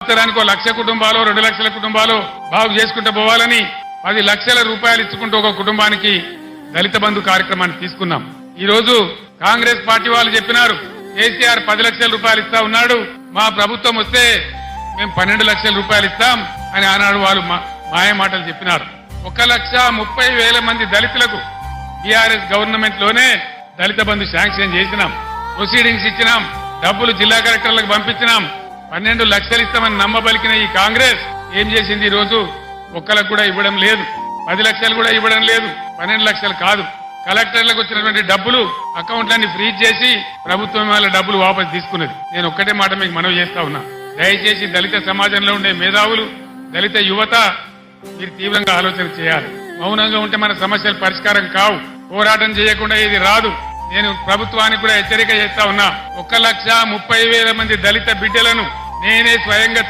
సంవత్సరానికి 1 లక్ష కుటుంబాలు 2 లక్షల కుటుంబాలు బాగు చేసుకుంటూ పోవాలని 10 లక్షల రూపాయలు ఇచ్చుకుంటూ ఒక కుటుంబానికి దళిత బంధు కార్యక్రమాన్ని తీసుకున్నాం. ఈ రోజు కాంగ్రెస్ పార్టీ వాళ్ళు చెప్పినారు కేసీఆర్ 10 లక్షల రూపాయలు ఇస్తా ఉన్నాడు, మా ప్రభుత్వం వస్తే మేము 12 లక్షల రూపాయలు ఇస్తాం అని ఆనాడు వాళ్ళు మాయ మాటలు చెప్పినారు. 1,30,000 మంది దళితులకు టీఆర్ఎస్ గవర్నమెంట్ లోనే దళిత బంధు శాంక్షన్ చేసినాం, ప్రొసీడింగ్స్ ఇచ్చినాం, డబ్బులు జిల్లా కలెక్టర్లకు పంపించినాం. 12 లక్షలు ఇస్తామని నమ్మబలికిన ఈ కాంగ్రెస్ ఏం చేసింది? ఈ రోజు ఒక్కలకు కూడా ఇవ్వడం లేదు, 10 లక్షలు కూడా ఇవ్వడం లేదు, 12 లక్షలు కాదు. కలెక్టర్లకు వచ్చినటువంటి డబ్బులు అకౌంట్లన్నీ ఫ్రీజ్ చేసి ప్రభుత్వం వాళ్ళ డబ్బులు వాపసు తీసుకున్నది. నేను ఒక్కటే మాట మీకు మనవి చేస్తా ఉన్నా, దయచేసి దళిత సమాజంలో ఉండే మేధావులు, దళిత యువత మీరు తీవ్రంగా ఆలోచన చేయాలి. మౌనంగా ఉంటే మన సమస్యలు పరిష్కారం కావు. పోరాటం చేయకుండా ఇది రాదు. నేను ప్రభుత్వానికి కూడా హెచ్చరిక చేస్తా ఉన్నా, 1,30,000 మంది దళిత బిడ్డలను నేనే స్వయంగా